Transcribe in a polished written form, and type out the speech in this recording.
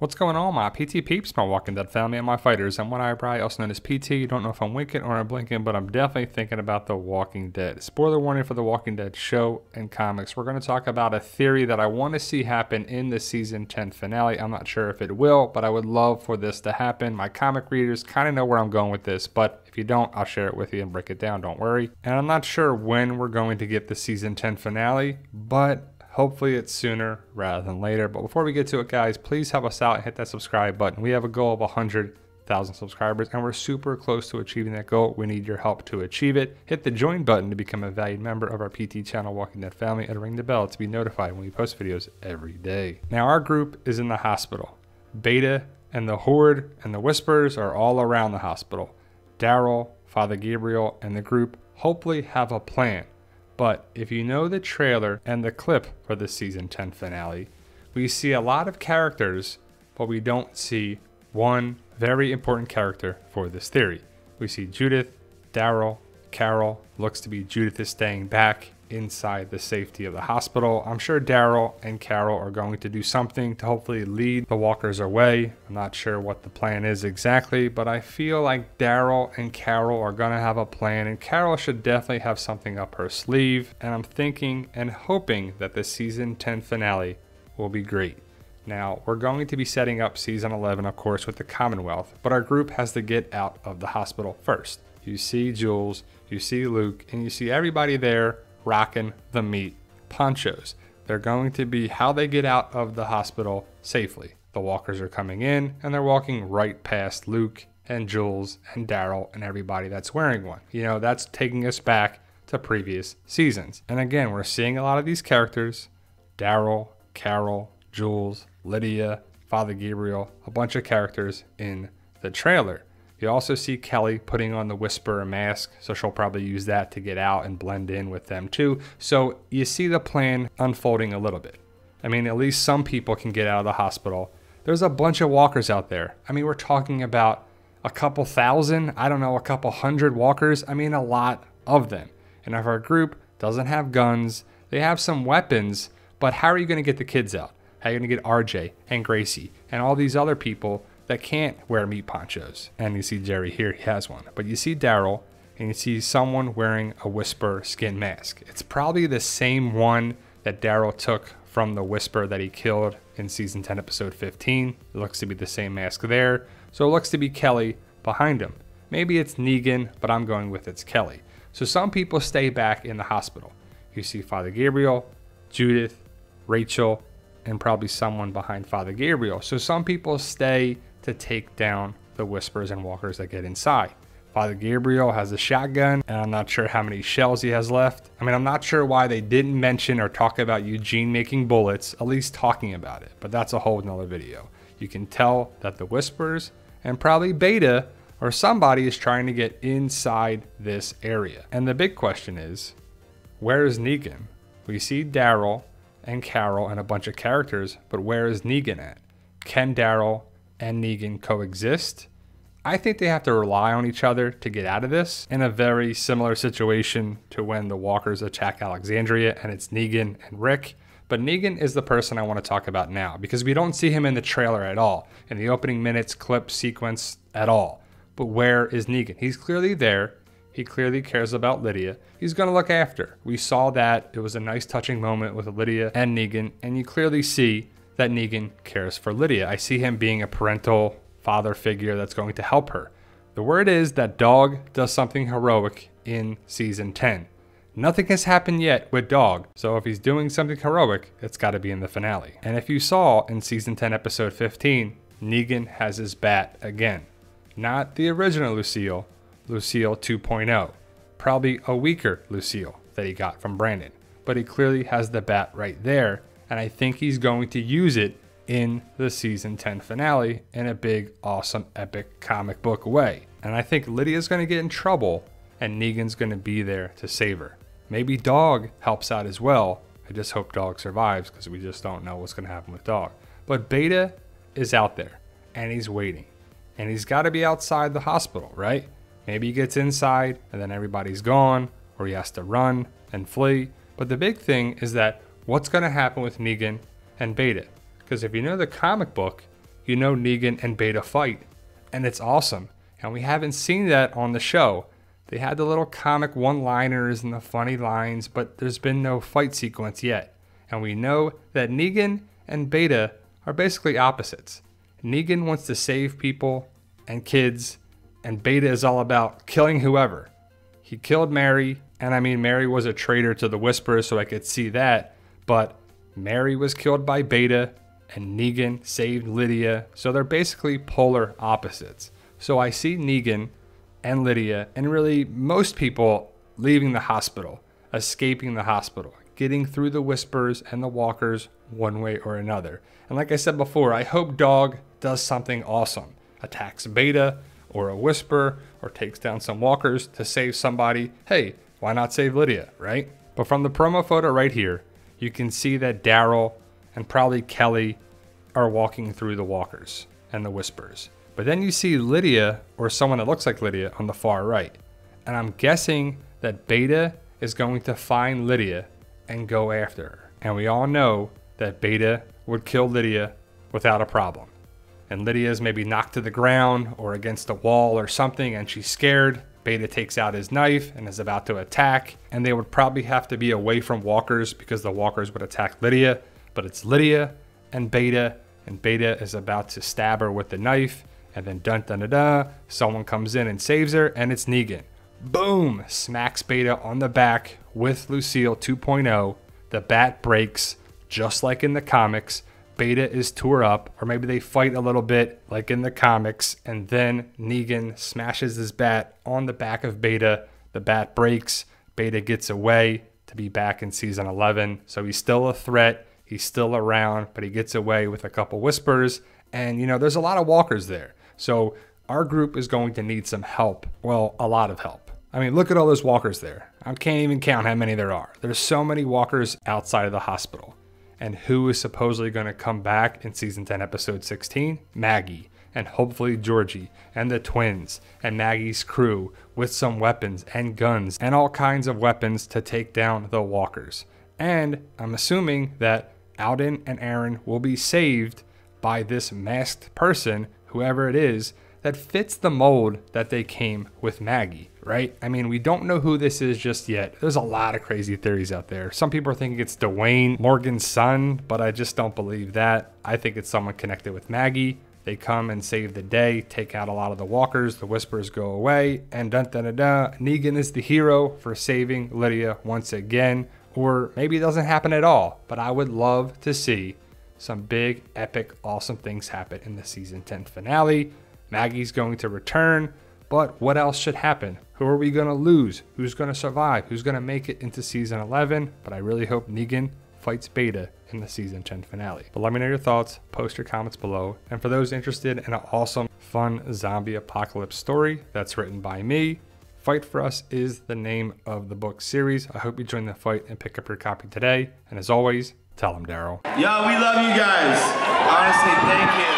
What's going on, my PT peeps, my Walking Dead family, and my fighters? I'm One Eyebrow, also known as PT. Don't know if I'm winking or I'm blinking, but I'm definitely thinking about The Walking Dead. Spoiler warning for The Walking Dead show and comics. We're going to talk about a theory that I want to see happen in the season 10 finale. I'm not sure if it will, but I would love for this to happen. My comic readers kind of know where I'm going with this, but if you don't, I'll share it with you and break it down. Don't worry. And I'm not sure when we're going to get the season 10 finale, but hopefully it's sooner rather than later. But before we get to it, guys, please help us out and hit that subscribe button. We have a goal of 100,000 subscribers and we're super close to achieving that goal. We need your help to achieve it. Hit the join button to become a valued member of our PT channel, Walking Dead family, and ring the bell to be notified when we post videos every day. Now our group is in the hospital. Beta and the Horde and the Whispers are all around the hospital. Daryl, Father Gabriel, and the group hopefully have a plan. But if you know the trailer and the clip for the season 10 finale, we see a lot of characters, but we don't see one very important character for this theory. We see Judith, Daryl, Carol. Looks to be Judith is staying back inside the safety of the hospital. I'm sure Daryl and Carol are going to do something to hopefully lead the walkers away. I'm not sure what the plan is exactly, but I feel like Daryl and Carol are gonna have a plan, and Carol should definitely have something up her sleeve. And I'm thinking and hoping that the season 10 finale will be great. Now, we're going to be setting up season 11, of course, with the Commonwealth, but our group has to get out of the hospital first. You see Jules, you see Luke, and you see everybody there rocking the meat ponchos. They're going to be how they get out of the hospital safely. The walkers are coming in and they're walking right past Luke and Jules and Daryl and everybody that's wearing one. You know, that's taking us back to previous seasons. And again, we're seeing a lot of these characters: Daryl, Carol, Jules, Lydia, Father Gabriel, a bunch of characters in the trailer. You also see Kelly putting on the Whisperer mask, so she'll probably use that to get out and blend in with them too. So you see the plan unfolding a little bit. I mean, at least some people can get out of the hospital. There's a bunch of walkers out there. I mean, we're talking about a couple thousand, I don't know, a couple hundred walkers. I mean, a lot of them. And if our group doesn't have guns, they have some weapons, but how are you going to get the kids out? How are you going to get RJ and Gracie and all these other people that can't wear meat ponchos? And you see Jerry here, he has one. But you see Daryl and you see someone wearing a Whisper skin mask. It's probably the same one that Daryl took from the Whisper that he killed in season 10 episode 15. It looks to be the same mask there. So it looks to be Kelly behind him. Maybe it's Negan, but I'm going with it's Kelly. So some people stay back in the hospital. You see Father Gabriel, Judith, Rachel, and probably someone behind Father Gabriel. So some people stay to take down the Whispers and walkers that get inside. Father Gabriel has a shotgun, and I'm not sure how many shells he has left. I mean, I'm not sure why they didn't mention or talk about Eugene making bullets, at least talking about it, but that's a whole nother video. You can tell that the Whispers and probably Beta or somebody is trying to get inside this area. And the big question is, where is Negan? We see Daryl and Carol and a bunch of characters, but where is Negan at? Can Daryl and Negan coexist? I think they have to rely on each other to get out of this, in a very similar situation to when the walkers attack Alexandria and it's Negan and Rick. But Negan is the person I want to talk about now, because we don't see him in the trailer at all, in the opening minutes, clip, sequence at all. But where is Negan? He's clearly there. He clearly cares about Lydia. He's going to look after her. We saw that. It was a nice touching moment with Lydia and Negan, and you clearly see that Negan cares for Lydia. I see him being a parental father figure that's going to help her. The word is that Dog does something heroic in season 10. Nothing has happened yet with Dog, so if he's doing something heroic, it's got to be in the finale. And if you saw in season 10 episode 15, Negan has his bat again. Not the original Lucille, Lucille 2.0. Probably a weaker Lucille that he got from Brandon. But he clearly has the bat right there, and I think he's going to use it in the season 10 finale in a big, awesome, epic comic book way. And I think Lydia's going to get in trouble and Negan's going to be there to save her. Maybe Dog helps out as well. I just hope Dog survives, because we just don't know what's going to happen with Dog. But Beta is out there and he's waiting. And he's got to be outside the hospital, right? Maybe he gets inside and then everybody's gone, or he has to run and flee. But the big thing is that what's going to happen with Negan and Beta? Because if you know the comic book, you know Negan and Beta fight. And it's awesome. And we haven't seen that on the show. They had the little comic one-liners and the funny lines, but there's been no fight sequence yet. And we know that Negan and Beta are basically opposites. Negan wants to save people and kids, and Beta is all about killing whoever. He killed Mary, and I mean, Mary was a traitor to the Whisperers, so I could see that, but Mary was killed by Beta, and Negan saved Lydia, so they're basically polar opposites. So I see Negan and Lydia, and really most people leaving the hospital, escaping the hospital, getting through the Whisperers and the Walkers one way or another. And like I said before, I hope Dog does something awesome. Attacks Beta or a Whisperer or takes down some Walkers to save somebody. Hey, why not save Lydia, right? But from the promo photo right here, you can see that Daryl and probably Kelly are walking through the Walkers and the Whisperers. But then you see Lydia or someone that looks like Lydia on the far right. And I'm guessing that Beta is going to find Lydia and go after her. And we all know that Beta would kill Lydia without a problem. And Lydia is maybe knocked to the ground or against a wall or something and she's scared. Beta takes out his knife and is about to attack. And they would probably have to be away from Walkers because the Walkers would attack Lydia. But it's Lydia and Beta is about to stab her with the knife. And then dun dun dun dun, someone comes in and saves her, and it's Negan. Boom! Smacks Beta on the back with Lucille 2.0. The bat breaks, just like in the comics. Beta is tore up, or maybe they fight a little bit like in the comics, and then Negan smashes his bat on the back of Beta. The bat breaks, Beta gets away to be back in season 11. So he's still a threat, he's still around, but he gets away with a couple Whispers. And you know, there's a lot of Walkers there. So our group is going to need some help. Well, a lot of help. I mean, look at all those Walkers there. I can't even count how many there are. There's so many Walkers outside of the hospital. And who is supposedly going to come back in season 10, episode 16? Maggie, and hopefully Georgie, and the twins, and Maggie's crew with some weapons and guns and all kinds of weapons to take down the Walkers. And I'm assuming that Alden and Aaron will be saved by this masked person, whoever it is, that fits the mold that they came with Maggie, right? I mean, we don't know who this is just yet. There's a lot of crazy theories out there. Some people are thinking it's Dwayne Morgan's son, but I just don't believe that. I think it's someone connected with Maggie. They come and save the day, take out a lot of the Walkers, the Whisperers go away, and dun dun dun dun, Negan is the hero for saving Lydia once again. Or maybe it doesn't happen at all, but I would love to see some big, epic, awesome things happen in the season 10 finale. Maggie's going to return, but what else should happen? Who are we going to lose? Who's going to survive? Who's going to make it into season 11? But I really hope Negan fights Beta in the season 10 finale. But let me know your thoughts, post your comments below. And for those interested in an awesome, fun zombie apocalypse story that's written by me, Fight for Us is the name of the book series. I hope you join the fight and pick up your copy today. And as always, tell them, Daryl. Yo, we love you guys. Honestly, thank you.